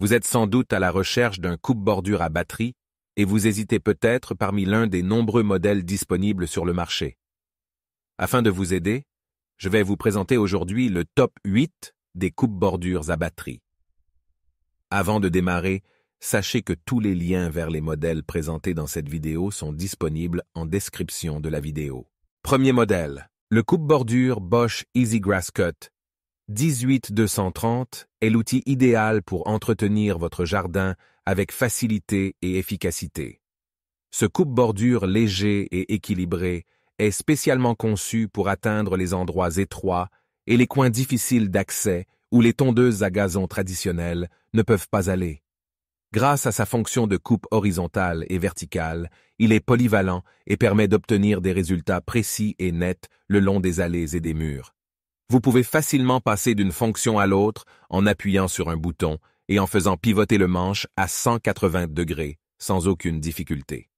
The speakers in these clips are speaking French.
Vous êtes sans doute à la recherche d'un coupe-bordure à batterie et vous hésitez peut-être parmi l'un des nombreux modèles disponibles sur le marché. Afin de vous aider, je vais vous présenter aujourd'hui le top 8 des coupe-bordures à batterie. Avant de démarrer, sachez que tous les liens vers les modèles présentés dans cette vidéo sont disponibles en description de la vidéo. Premier modèle, le coupe-bordure Bosch Easy Grass Cut 18230 est l'outil idéal pour entretenir votre jardin avec facilité et efficacité. Ce coupe-bordure léger et équilibré est spécialement conçu pour atteindre les endroits étroits et les coins difficiles d'accès où les tondeuses à gazon traditionnelles ne peuvent pas aller. Grâce à sa fonction de coupe horizontale et verticale, il est polyvalent et permet d'obtenir des résultats précis et nets le long des allées et des murs. Vous pouvez facilement passer d'une fonction à l'autre en appuyant sur un bouton et en faisant pivoter le manche à 180 degrés sans aucune difficulté.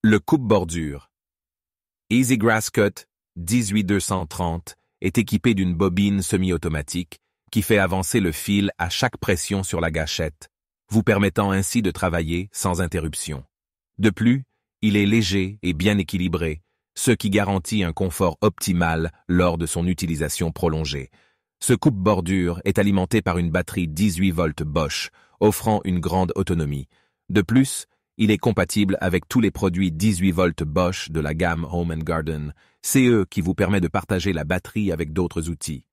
Le coupe-bordure Easy Grass Cut 18230 est équipé d'une bobine semi-automatique qui fait avancer le fil à chaque pression sur la gâchette, vous permettant ainsi de travailler sans interruption. De plus, il est léger et bien équilibré, ce qui garantit un confort optimal lors de son utilisation prolongée. Ce coupe-bordure est alimenté par une batterie 18 volts Bosch, offrant une grande autonomie. De plus, il est compatible avec tous les produits 18 volts Bosch de la gamme Home & Garden, CE qui vous permet de partager la batterie avec d'autres outils.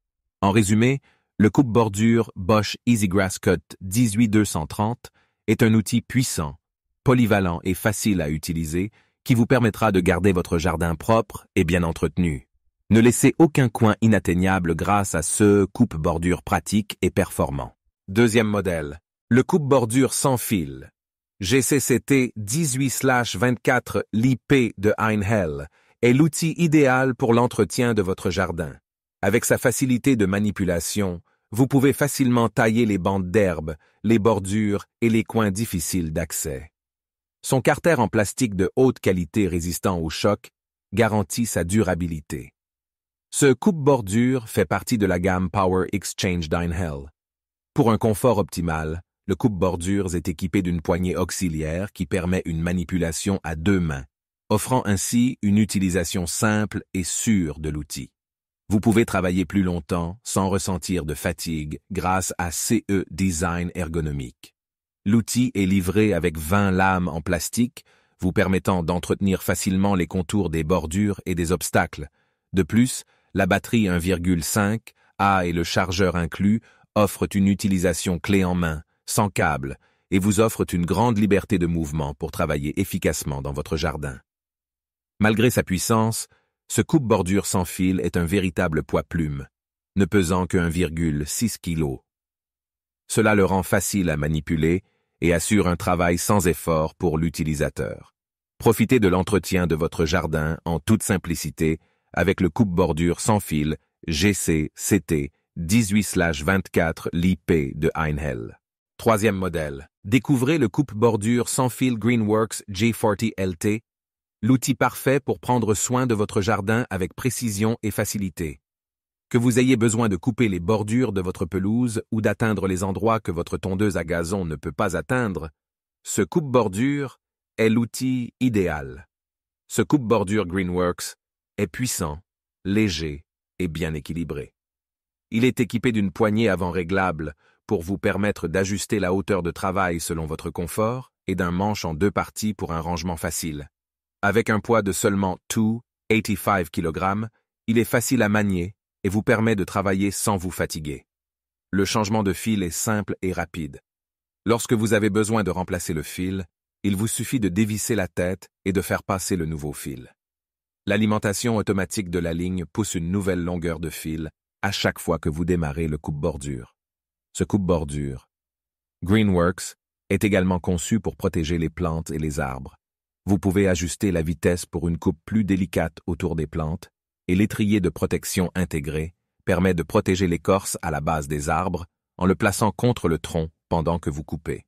En résumé, le coupe-bordure Bosch Easy Grass Cut 18230 est un outil puissant, polyvalent et facile à utiliser qui vous permettra de garder votre jardin propre et bien entretenu. Ne laissez aucun coin inatteignable grâce à ce coupe-bordure pratique et performant. Deuxième modèle, le coupe-bordure sans fil GCCT 18/24 LIP de Einhell est l'outil idéal pour l'entretien de votre jardin. Avec sa facilité de manipulation, vous pouvez facilement tailler les bandes d'herbe, les bordures et les coins difficiles d'accès. Son carter en plastique de haute qualité résistant au choc garantit sa durabilité. Ce coupe-bordure fait partie de la gamme Power Exchange d'Einhell. Pour un confort optimal, le coupe-bordure est équipé d'une poignée auxiliaire qui permet une manipulation à deux mains, offrant ainsi une utilisation simple et sûre de l'outil. Vous pouvez travailler plus longtemps sans ressentir de fatigue grâce à CE Design ergonomique. L'outil est livré avec 20 lames en plastique, vous permettant d'entretenir facilement les contours des bordures et des obstacles. De plus, la batterie 1,5 A et le chargeur inclus offrent une utilisation clé en main, sans câble, et vous offrent une grande liberté de mouvement pour travailler efficacement dans votre jardin. Malgré sa puissance, ce coupe-bordure sans fil est un véritable poids-plume, ne pesant que 1,6 kg. Cela le rend facile à manipuler et assure un travail sans effort pour l'utilisateur. Profitez de l'entretien de votre jardin en toute simplicité avec le coupe-bordure sans fil GCCT 18/24 LIP de Einhell. Troisième modèle. Découvrez le coupe-bordure sans fil Greenworks J40 LT, l'outil parfait pour prendre soin de votre jardin avec précision et facilité. Que vous ayez besoin de couper les bordures de votre pelouse ou d'atteindre les endroits que votre tondeuse à gazon ne peut pas atteindre, ce coupe-bordure est l'outil idéal. Ce coupe-bordure Greenworks est puissant, léger et bien équilibré. Il est équipé d'une poignée avant réglable pour vous permettre d'ajuster la hauteur de travail selon votre confort et d'un manche en deux parties pour un rangement facile. Avec un poids de seulement 285 kg, il est facile à manier et vous permet de travailler sans vous fatiguer. Le changement de fil est simple et rapide. Lorsque vous avez besoin de remplacer le fil, il vous suffit de dévisser la tête et de faire passer le nouveau fil. L'alimentation automatique de la ligne pousse une nouvelle longueur de fil à chaque fois que vous démarrez le coupe-bordure. Ce coupe-bordure Greenworks est également conçu pour protéger les plantes et les arbres. Vous pouvez ajuster la vitesse pour une coupe plus délicate autour des plantes et l'étrier de protection intégré permet de protéger l'écorce à la base des arbres en le plaçant contre le tronc pendant que vous coupez.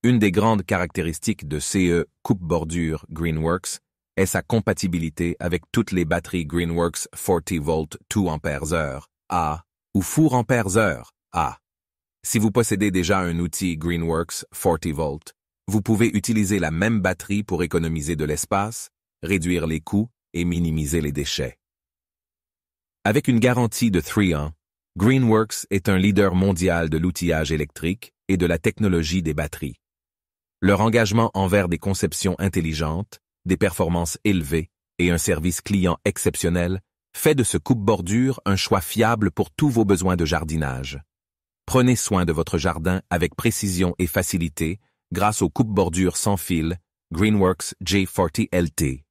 Une des grandes caractéristiques de CE coupe-bordure Greenworks est sa compatibilité avec toutes les batteries Greenworks 40 volts 2 ampères-heure A ou 4 ampères-heure A. Si vous possédez déjà un outil Greenworks 40V, vous pouvez utiliser la même batterie pour économiser de l'espace, réduire les coûts et minimiser les déchets. Avec une garantie de 3 ans, Greenworks est un leader mondial de l'outillage électrique et de la technologie des batteries. Leur engagement envers des conceptions intelligentes, des performances élevées et un service client exceptionnel fait de ce coupe-bordure un choix fiable pour tous vos besoins de jardinage. Prenez soin de votre jardin avec précision et facilité grâce au coupe-bordure sans fil Greenworks J40 LT.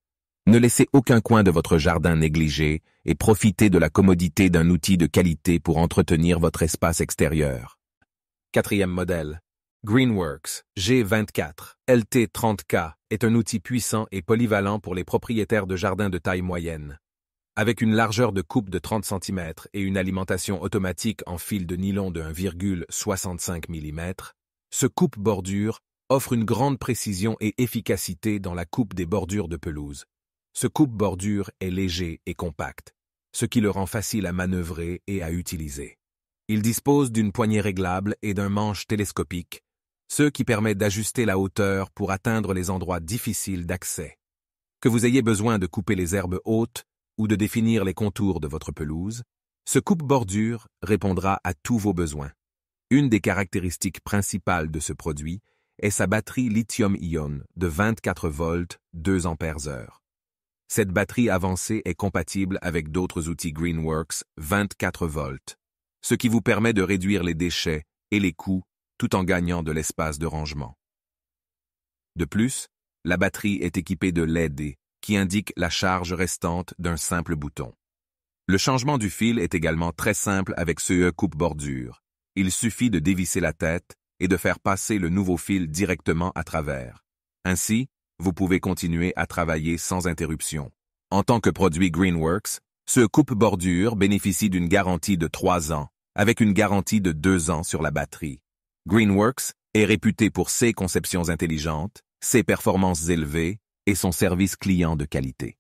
Ne laissez aucun coin de votre jardin négligé et profitez de la commodité d'un outil de qualité pour entretenir votre espace extérieur. Quatrième modèle. Greenworks G24 LT30K est un outil puissant et polyvalent pour les propriétaires de jardins de taille moyenne. Avec une largeur de coupe de 30 cm et une alimentation automatique en fil de nylon de 1,65 mm, ce coupe-bordure offre une grande précision et efficacité dans la coupe des bordures de pelouse. Ce coupe-bordure est léger et compact, ce qui le rend facile à manœuvrer et à utiliser. Il dispose d'une poignée réglable et d'un manche télescopique, ce qui permet d'ajuster la hauteur pour atteindre les endroits difficiles d'accès. Que vous ayez besoin de couper les herbes hautes ou de définir les contours de votre pelouse, ce coupe-bordure répondra à tous vos besoins. Une des caractéristiques principales de ce produit est sa batterie lithium-ion de 24 volts 2 ampères-heure. Cette batterie avancée est compatible avec d'autres outils Greenworks 24 volts, ce qui vous permet de réduire les déchets et les coûts tout en gagnant de l'espace de rangement. De plus, la batterie est équipée de LED qui indique la charge restante d'un simple bouton. Le changement du fil est également très simple avec ce coupe-bordure. Il suffit de dévisser la tête et de faire passer le nouveau fil directement à travers. Ainsi, vous pouvez continuer à travailler sans interruption. En tant que produit Greenworks, ce coupe-bordure bénéficie d'une garantie de 3 ans, avec une garantie de 2 ans sur la batterie. Greenworks est réputé pour ses conceptions intelligentes, ses performances élevées et son service client de qualité.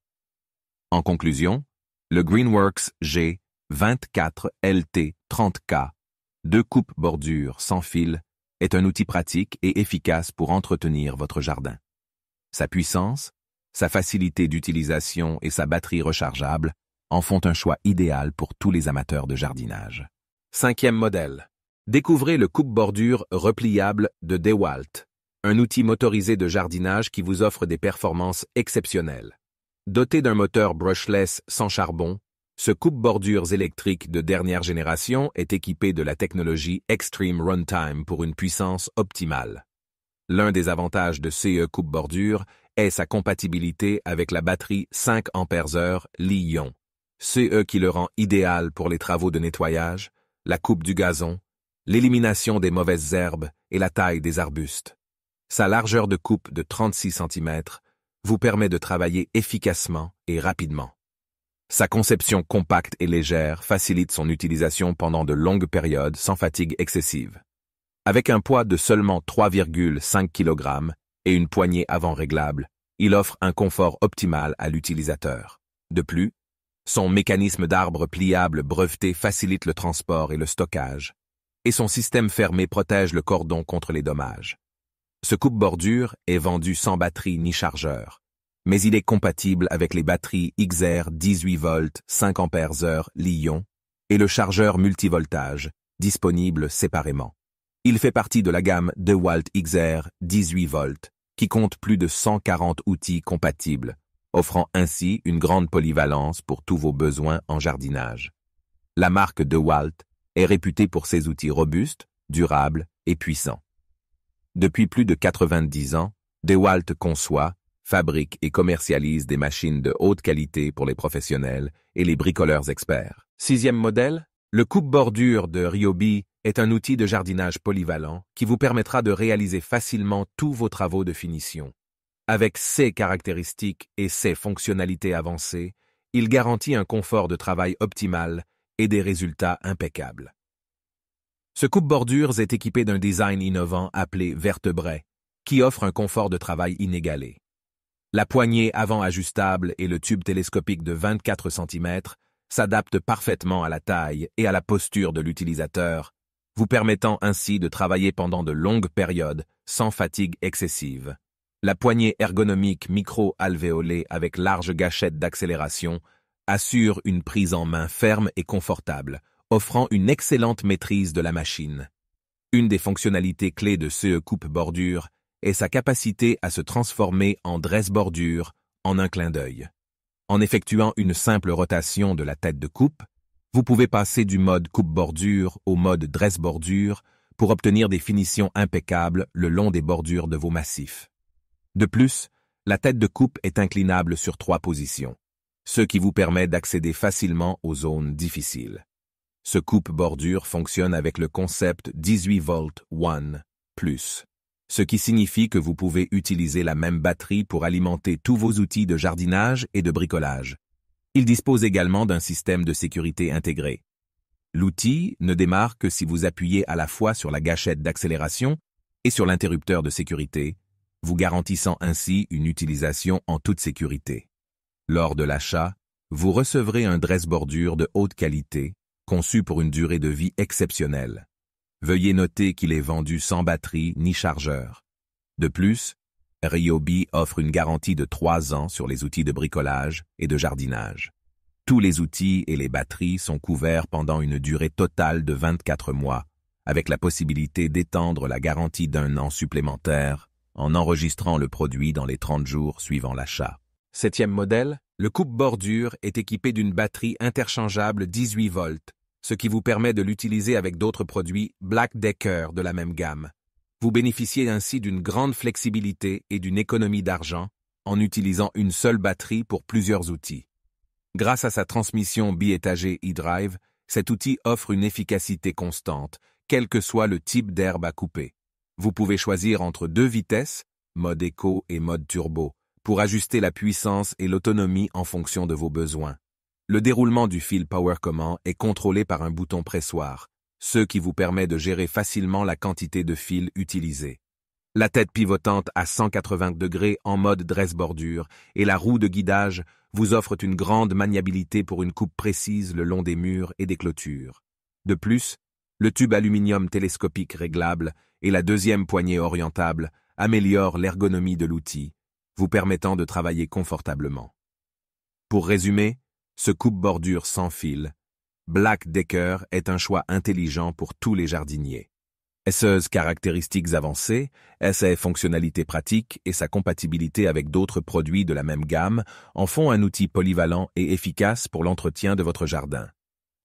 En conclusion, le Greenworks G24 LT 30K, 2 coupe-bordure sans fil, est un outil pratique et efficace pour entretenir votre jardin. Sa puissance, sa facilité d'utilisation et sa batterie rechargeable en font un choix idéal pour tous les amateurs de jardinage. Cinquième modèle. Découvrez le coupe-bordure repliable de DeWalt, un outil motorisé de jardinage qui vous offre des performances exceptionnelles. Doté d'un moteur brushless sans charbon, ce coupe-bordures électrique de dernière génération est équipé de la technologie Extreme Runtime pour une puissance optimale. L'un des avantages de ce coupe-bordure est sa compatibilité avec la batterie 5 ampères-heure Li-ion, ce qui le rend idéal pour les travaux de nettoyage, la coupe du gazon, l'élimination des mauvaises herbes et la taille des arbustes. Sa largeur de coupe de 36 cm vous permet de travailler efficacement et rapidement. Sa conception compacte et légère facilite son utilisation pendant de longues périodes sans fatigue excessive. Avec un poids de seulement 3,5 kg et une poignée avant réglable, il offre un confort optimal à l'utilisateur. De plus, son mécanisme d'arbre pliable breveté facilite le transport et le stockage, et son système fermé protège le cordon contre les dommages. Ce coupe-bordure est vendu sans batterie ni chargeur, mais il est compatible avec les batteries XR 18 volts 5 ampères-heure Li-ion et le chargeur multivoltage, disponible séparément. Il fait partie de la gamme DeWalt XR 18 volts, qui compte plus de 140 outils compatibles, offrant ainsi une grande polyvalence pour tous vos besoins en jardinage. La marque DeWalt est réputée pour ses outils robustes, durables et puissants. Depuis plus de 90 ans, DeWalt conçoit, fabrique et commercialise des machines de haute qualité pour les professionnels et les bricoleurs experts. Sixième modèle, le coupe-bordure de Ryobi est un outil de jardinage polyvalent qui vous permettra de réaliser facilement tous vos travaux de finition. Avec ses caractéristiques et ses fonctionnalités avancées, il garantit un confort de travail optimal et des résultats impeccables. Ce coupe-bordures est équipé d'un design innovant appelé vertebrae, qui offre un confort de travail inégalé. La poignée avant ajustable et le tube télescopique de 24 cm s'adaptent parfaitement à la taille et à la posture de l'utilisateur, vous permettant ainsi de travailler pendant de longues périodes sans fatigue excessive. La poignée ergonomique micro-alvéolée avec large gâchette d'accélération assure une prise en main ferme et confortable, offrant une excellente maîtrise de la machine. Une des fonctionnalités clés de ce coupe-bordure est sa capacité à se transformer en dresse-bordure en un clin d'œil. En effectuant une simple rotation de la tête de coupe, vous pouvez passer du mode coupe-bordure au mode dresse-bordure pour obtenir des finitions impeccables le long des bordures de vos massifs. De plus, la tête de coupe est inclinable sur 3 positions, ce qui vous permet d'accéder facilement aux zones difficiles. Ce coupe-bordure fonctionne avec le concept 18 volts 1+, ce qui signifie que vous pouvez utiliser la même batterie pour alimenter tous vos outils de jardinage et de bricolage. Il dispose également d'un système de sécurité intégré. L'outil ne démarre que si vous appuyez à la fois sur la gâchette d'accélération et sur l'interrupteur de sécurité, vous garantissant ainsi une utilisation en toute sécurité. Lors de l'achat, vous recevrez un dresse-bordure de haute qualité, conçu pour une durée de vie exceptionnelle. Veuillez noter qu'il est vendu sans batterie ni chargeur. De plus, Ryobi offre une garantie de 3 ans sur les outils de bricolage et de jardinage. Tous les outils et les batteries sont couverts pendant une durée totale de 24 mois, avec la possibilité d'étendre la garantie d'1 an supplémentaire en enregistrant le produit dans les 30 jours suivant l'achat. 7e modèle, le coupe-bordure est équipé d'une batterie interchangeable 18 volts, ce qui vous permet de l'utiliser avec d'autres produits Black Decker de la même gamme. Vous bénéficiez ainsi d'une grande flexibilité et d'une économie d'argent en utilisant une seule batterie pour plusieurs outils. Grâce à sa transmission biétagée e-drive, cet outil offre une efficacité constante, quel que soit le type d'herbe à couper. Vous pouvez choisir entre 2 vitesses, mode éco et mode turbo, pour ajuster la puissance et l'autonomie en fonction de vos besoins. Le déroulement du fil Power Command est contrôlé par un bouton pressoir, ce qui vous permet de gérer facilement la quantité de fil utilisée. La tête pivotante à 180 degrés en mode dresse-bordure et la roue de guidage vous offrent une grande maniabilité pour une coupe précise le long des murs et des clôtures. De plus, le tube aluminium télescopique réglable et la deuxième poignée orientable améliorent l'ergonomie de l'outil, vous permettant de travailler confortablement. Pour résumer, ce coupe-bordure sans fil, Black Decker est un choix intelligent pour tous les jardiniers. Ses caractéristiques avancées, ses fonctionnalités pratiques et sa compatibilité avec d'autres produits de la même gamme en font un outil polyvalent et efficace pour l'entretien de votre jardin.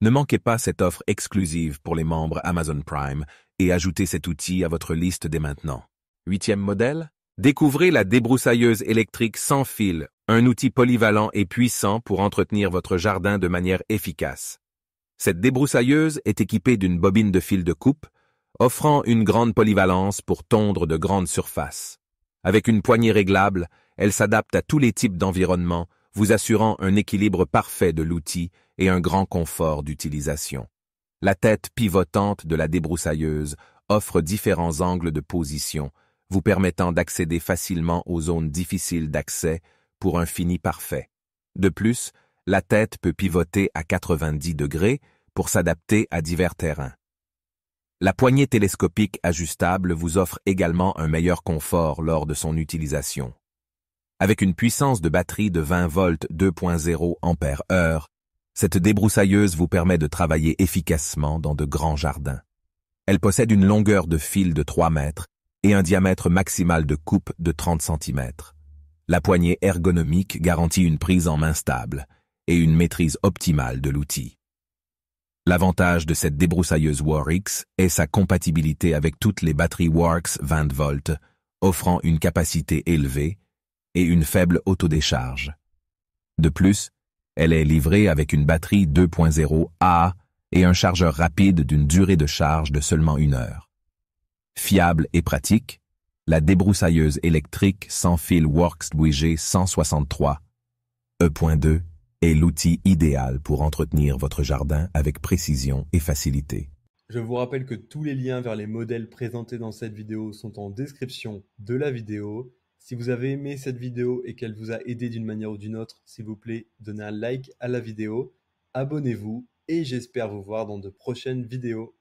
Ne manquez pas cette offre exclusive pour les membres Amazon Prime et ajoutez cet outil à votre liste dès maintenant. 8e modèle, découvrez la débroussailleuse électrique sans fil, un outil polyvalent et puissant pour entretenir votre jardin de manière efficace. Cette débroussailleuse est équipée d'une bobine de fil de coupe, offrant une grande polyvalence pour tondre de grandes surfaces. Avec une poignée réglable, elle s'adapte à tous les types d'environnement, vous assurant un équilibre parfait de l'outil et un grand confort d'utilisation. La tête pivotante de la débroussailleuse offre différents angles de position, vous permettant d'accéder facilement aux zones difficiles d'accès pour un fini parfait. De plus, la tête peut pivoter à 90 degrés pour s'adapter à divers terrains. La poignée télescopique ajustable vous offre également un meilleur confort lors de son utilisation. Avec une puissance de batterie de 20 volts 2.0 ampères-heure, cette débroussailleuse vous permet de travailler efficacement dans de grands jardins. Elle possède une longueur de fil de 3 mètres et un diamètre maximal de coupe de 30 cm. La poignée ergonomique garantit une prise en main stable et une maîtrise optimale de l'outil. L'avantage de cette débroussailleuse Worx est sa compatibilité avec toutes les batteries Worx 20 volts, offrant une capacité élevée et une faible autodécharge. De plus, elle est livrée avec une batterie 2.0 A et un chargeur rapide d'une durée de charge de seulement 1 heure. Fiable et pratique, la débroussailleuse électrique sans fil Worx WG 163 E.2 est l'outil idéal pour entretenir votre jardin avec précision et facilité. Je vous rappelle que tous les liens vers les modèles présentés dans cette vidéo sont en description de la vidéo. Si vous avez aimé cette vidéo et qu'elle vous a aidé d'une manière ou d'une autre, s'il vous plaît, donnez un like à la vidéo, abonnez-vous et j'espère vous voir dans de prochaines vidéos.